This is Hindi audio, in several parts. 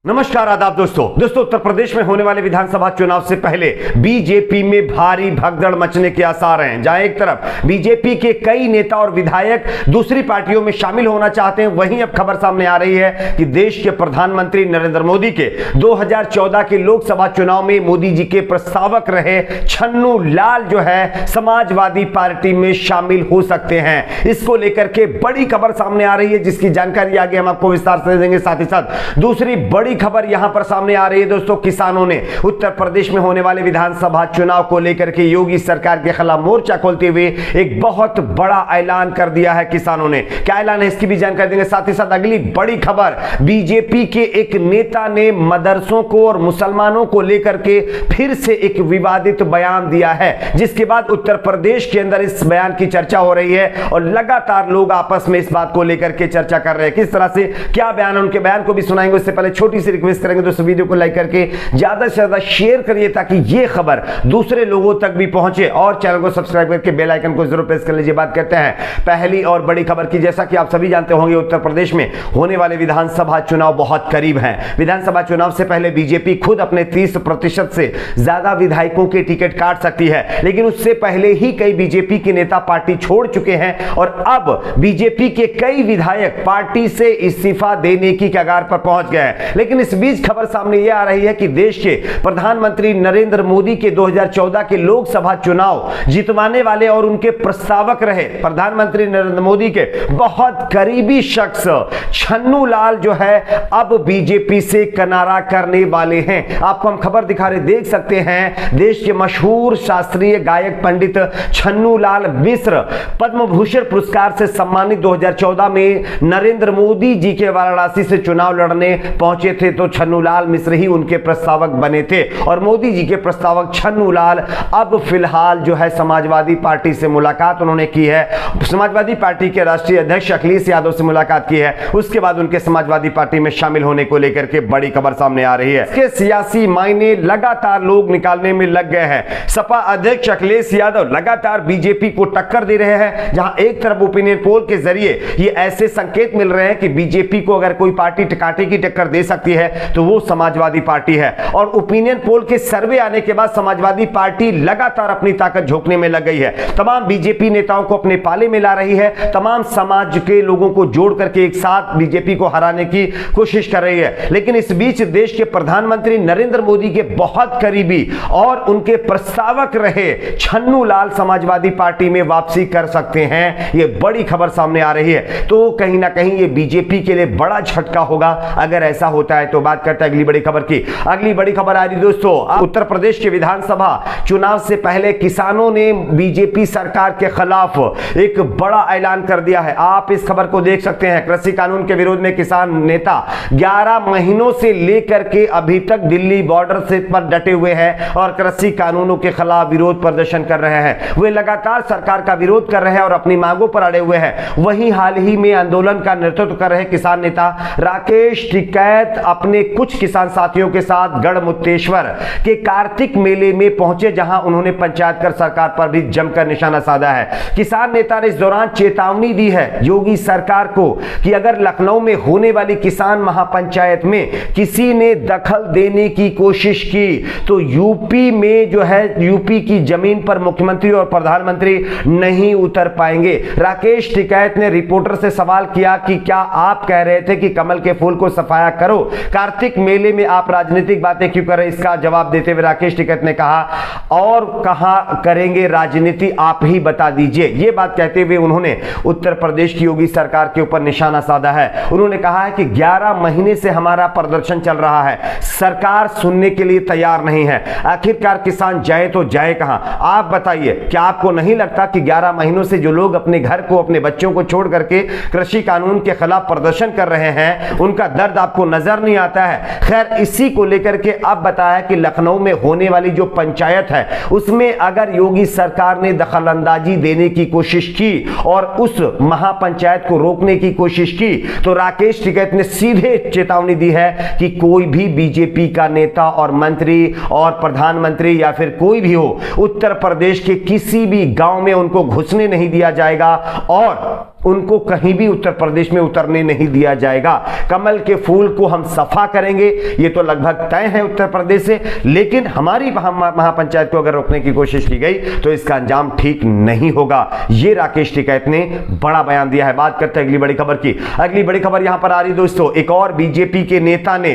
नमस्कार आदाब दोस्तों उत्तर प्रदेश में होने वाले विधानसभा चुनाव से पहले बीजेपी में भारी भगदड़ मचने के आसार हैं। जहां एक तरफ बीजेपी के कई नेता और विधायक दूसरी पार्टियों में शामिल होना चाहते हैं, वहीं अब खबर सामने आ रही है कि देश के प्रधानमंत्री नरेंद्र मोदी के 2014 के लोकसभा चुनाव में मोदी जी के प्रस्तावक रहे छन्नू लाल जो है समाजवादी पार्टी में शामिल हो सकते हैं। इसको लेकर के बड़ी खबर सामने आ रही है, जिसकी जानकारी आगे हम आपको विस्तार से देंगे। साथ ही साथ दूसरी बड़ी खबर यहां पर सामने आ रही है दोस्तों, किसानों ने उत्तर प्रदेश में होने वाले विधानसभा चुनाव को लेकर के योगी सरकार के खिलाफ मोर्चा खोलते हुए एक बहुत बड़ा ऐलान कर दिया है। किसानों ने क्या ऐलान है, इसकी भी जानकारी देंगे। साथ ही साथ अगली बड़ी खबर, बीजेपी के एक नेता ने मदरसों को और मुसलमानों को लेकर के फिर से एक विवादित बयान दिया है, जिसके बाद उत्तर प्रदेश के अंदर इस बयान की चर्चा हो रही है और लगातार लोग आपस में इस बात को लेकर के चर्चा कर रहे हैं। किस तरह से क्या बयान, उनके बयान को भी सुनाएंगे। उससे पहले छोटी सी रिक्वेस्ट करेंगे दोस्तों, वीडियो को लाइक करके ज्यादा से ज्यादा शेयर करिए ताकि यह खबर दूसरे लोगों तक भी पहुंचे, और चैनल को सब्सक्राइब करके बेल आइकन को जरूर प्रेस कर लीजिए। बात करते हैं पहली और बड़ी खबर की। जैसा कि आप सभी जानते होंगे, उत्तर प्रदेश में होने वाले विधानसभा चुनाव बहुत करीब हैं। विधानसभा चुनाव से पहले बीजेपी खुद अपने 30% से ज्यादा विधायकों के टिकट काट सकती है, लेकिन उससे पहले ही कई बीजेपी के नेता पार्टी छोड़ चुके हैं और अब बीजेपी के कई विधायक पार्टी से इस्तीफा देने की कगार पर पहुंच गए हैं। लेकिन इस बीच खबर सामने यह आ रही है कि देश के प्रधानमंत्री नरेंद्र मोदी के 2014 के लोकसभा चुनाव जितवाने वाले और उनके प्रस्तावक रहे प्रधानमंत्री नरेंद्र मोदी के बहुत करीबी शख्स छन्नू लाल जो है अब बीजेपी से किनारा करने वाले हैं। आपको हम खबर दिखा रहे, देख सकते हैं। देश के मशहूर शास्त्रीय गायक पंडित छन्नू लाल मिश्र पद्म भूषण पुरस्कार से सम्मानित 2014 में नरेंद्र मोदी जी के वाराणसी से चुनाव लड़ने पहुंचे थे, तो छन्नू लाल मिश्र ही उनके प्रस्तावक बने थे और मोदी जी के प्रस्तावक छन्नू लाल अब फिलहाल जो है समाजवादी पार्टी से मुलाकात उन्होंने की है। समाजवादी पार्टी के राष्ट्रीय अध्यक्ष अखिलेश यादव से मुलाकात की है। उसके बाद उनके समाजवादी पार्टी में शामिल होने को लेकर के बड़ी खबर सामने आ रही है। इसके सियासी मायने लगातार लोग निकालने में लग गए हैं। सपा अध्यक्ष अखिलेश यादव लगातार बीजेपी को टक्कर दे रहे हैं, जहां एक तरफ ओपिनियन पोल के जरिए ये ऐसे संकेत मिल रहे हैं कि बीजेपी को अगर कोई पार्टी कांटे की टक्कर दे सकती है तो वो समाजवादी पार्टी है, और ओपिनियन पोल के सर्वे आने के बाद समाजवादी पार्टी लगातार अपनी ताकत झोंकने में लग गई है। तमाम बीजेपी नेताओं को अपने पाले में ला रही है, तमाम समाज के लोगों को जोड़ करके एक साथ बीजेपी को हराने की कोशिश कर रही है। लेकिन इस बीच देश के प्रधानमंत्री नरेंद्र मोदी के बहुत करीबी और उनके प्रस्तावक रहे छन्नू लाल समाजवादी पार्टी में वापसी कर सकते हैं। यह बड़ी खबर सामने आ रही है, तो कहीं ना कहीं यह बीजेपी के लिए बड़ा झटका होगा अगर ऐसा होता है। तो बात करते हैं अगली बड़ी खबर की। अगली बड़ी खबर आ रही दोस्तों, उत्तर प्रदेश के विधानसभा चुनाव से पहले किसानों ने बीजेपी सरकार के खिलाफ एक बड़ा ऐलान कर दिया है। आप इस खबर को देख सकते हैं। कृषि कानून के विरोध में किसान नेता 11 महीनों से लेकर के अभी तक दिल्ली बॉर्डर से पर डटे हुए हैं और कृषि कानूनों के खिलाफ विरोध प्रदर्शन कर रहे हैं। वे लगातार सरकार का विरोध कर रहे हैं और अपनी मांगों पर अड़े हुए हैं। वहीं हाल ही में आंदोलन का नेतृत्व कर रहे किसान नेता राकेश टिकैत अपने कुछ किसान साथियों के साथ गढ़मुक्तेश्वर के कार्तिक मेले में पहुंचे, जहां उन्होंने पंचायत कर सरकार पर भी जमकर निशाना साधा है। किसान नेता ने इस दौरान चेतावनी दी है योगी सरकार को कि अगर लखनऊ में होने वाली किसान महापंचायत में किसी ने दखल देने की कोशिश की तो यूपी में जो है यूपी की जमीन पर मुख्यमंत्री और प्रधानमंत्री नहीं उतर पाएंगे। राकेश टिकैत ने रिपोर्टर से सवाल किया कि क्या आप कह रहे थे कि कमल के फूल को सफाया करो, कार्तिक मेले में आप राजनीतिक बातें क्यों कर रहे? इसका जवाब देते हुए राकेश टिकैत ने कहा, और कहां करेंगे राजनीति, आप ही बता दीजिए। यह बात कहते हुए उन्होंने उत्तर प्रदेश की योगी सरकार के ऊपर निशाना साधा है। उन्होंने कहा है कि 11 महीने से हमारा प्रदर्शन चल रहा है, सरकार सुनने के लिए तैयार नहीं है। आखिरकार किसान जाए तो जाए कहां? आप बताइए, क्या आपको नहीं लगता कि 11 महीनों से जो लोग अपने घर को, अपने बच्चों को छोड़ करके कृषि कानून के खिलाफ प्रदर्शन कर रहे हैं, उनका दर्द आपको नजर नहीं आता है? खैर, इसी को लेकर के अब बताया कि लखनऊ में होने वाली जो पंचायत है उसमें अगर योगी सरकार ने दखलंदाजी देने की कोशिश की और उस महापंचायत को रोकने की कोशिश की तो राकेश टिकैत ने सीधे चेतावनी दी है कि कोई भी बीजेपी का नेता और मंत्री और प्रधानमंत्री या फिर कोई भी हो, उत्तर प्रदेश के किसी भी गांव में उनको घुसने नहीं दिया जाएगा और उनको कहीं भी उत्तर प्रदेश में उतरने नहीं दिया जाएगा। कमल के फूल को हम सफा करेंगे, ये तो लगभग तय है उत्तर प्रदेश से। लेकिन हमारी महापंचायत को अगर रोकने की कोशिश की गई तो इसका अंजाम ठीक नहीं होगा। ये राकेश टिकैत ने बड़ा बयान दिया है। बात करते हैं अगली बड़ी खबर की। अगली बड़ी खबर यहां पर आ रही दोस्तों, एक और बीजेपी के नेता ने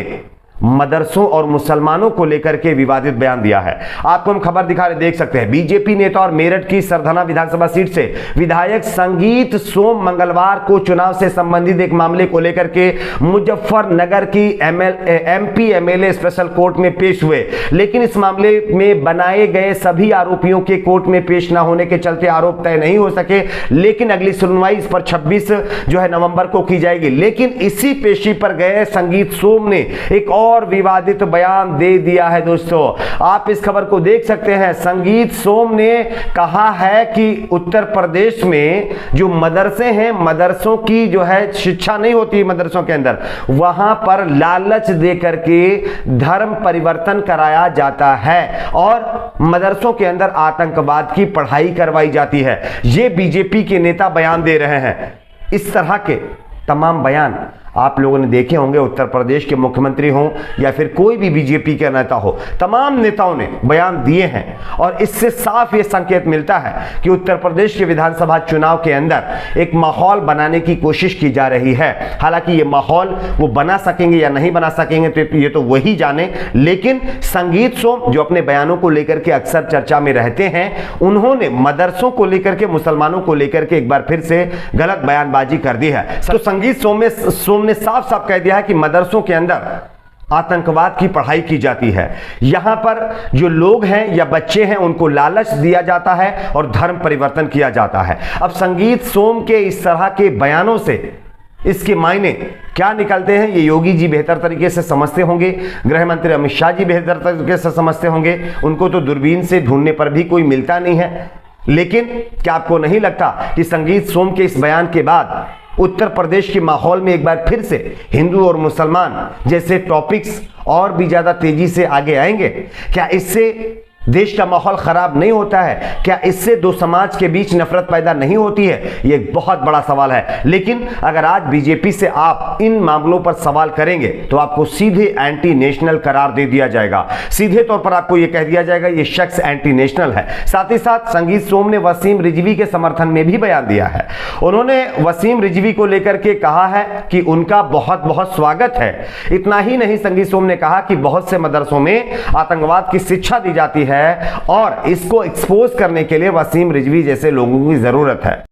मदरसों और मुसलमानों को लेकर के विवादित बयान दिया है। आपको हम खबर दिखा रहे, देख सकते हैं। बीजेपी नेता और मेरठ की सरधना विधानसभा सीट से विधायक संगीत सोम मंगलवार को चुनाव से संबंधित एक मामले को लेकर के मुजफ्फरनगर की एमपी एमएलए स्पेशल कोर्ट में पेश हुए। लेकिन इस मामले में बनाए गए सभी आरोपियों के कोर्ट में पेश न होने के चलते आरोप तय नहीं हो सके। लेकिन अगली सुनवाई इस पर 26 नवंबर को की जाएगी। लेकिन इसी पेशी पर गए संगीत सोम ने एक और विवादित बयान दे दिया है। दोस्तों आप इस खबर को देख सकते हैं। संगीत सोम ने कहा है कि उत्तर प्रदेश में जो मदरसे हैं, मदरसों की जो है शिक्षा नहीं होती मदरसों के अंदर, वहां पर लालच दे करके धर्म परिवर्तन कराया जाता है और मदरसों के अंदर आतंकवाद की पढ़ाई करवाई जाती है। ये बीजेपी के नेता बयान दे रहे हैं। इस तरह के तमाम बयान आप लोगों ने देखे होंगे, उत्तर प्रदेश के मुख्यमंत्री हों या फिर कोई भी बीजेपी का नेता हो, तमाम नेताओं ने बयान दिए हैं। और इससे साफ ये संकेत मिलता है कि उत्तर प्रदेश के विधानसभा चुनाव के अंदर एक माहौल बनाने की कोशिश की जा रही है। हालांकि ये माहौल वो बना सकेंगे या नहीं बना सकेंगे तो ये तो वही जाने। लेकिन संगीत सोम जो अपने बयानों को लेकर के अक्सर चर्चा में रहते हैं, उन्होंने मदरसों को लेकर के, मुसलमानों को लेकर के एक बार फिर से गलत बयानबाजी कर दी है। तो संगीत सोम ने साफ साफ कह दिया है कि मदरसों के अंदर आतंकवाद की पढ़ाई की जाती है। यहां पर जो लोग हैं या बच्चे हैं उनको लालच दिया जाता है और धर्म परिवर्तन किया जाता है। अब संगीत सोम के इस तरह के बयानों से इसके मायने क्या निकलते हैं ये योगी जी बेहतर तरीके से समझते होंगे, गृह मंत्री अमित शाह जी बेहतर तरीके से समझते होंगे। उनको तो दूरबीन से ढूंढने पर भी कोई मिलता नहीं है। लेकिन क्या आपको नहीं लगता कि संगीत सोम के इस बयान के बाद उत्तर प्रदेश के माहौल में एक बार फिर से हिंदू और मुसलमान जैसे टॉपिक्स और भी ज्यादा तेजी से आगे आएंगे? क्या इससे देश का माहौल खराब नहीं होता है? क्या इससे दो समाज के बीच नफरत पैदा नहीं होती है? यह एक बहुत बड़ा सवाल है। लेकिन अगर आज बीजेपी से आप इन मामलों पर सवाल करेंगे तो आपको सीधे एंटी नेशनल करार दे दिया जाएगा। सीधे तौर पर आपको यह कह दिया जाएगा यह शख्स एंटी नेशनल है। साथ ही साथ संगीत सोम ने वसीम रिजवी के समर्थन में भी बयान दिया है। उन्होंने वसीम रिजवी को लेकर के कहा है कि उनका बहुत बहुत स्वागत है। इतना ही नहीं, संगीत सोम ने कहा कि बहुत से मदरसों में आतंकवाद की शिक्षा दी जाती है और इसको एक्सपोज करने के लिए वसीम रिजवी जैसे लोगों की जरूरत है।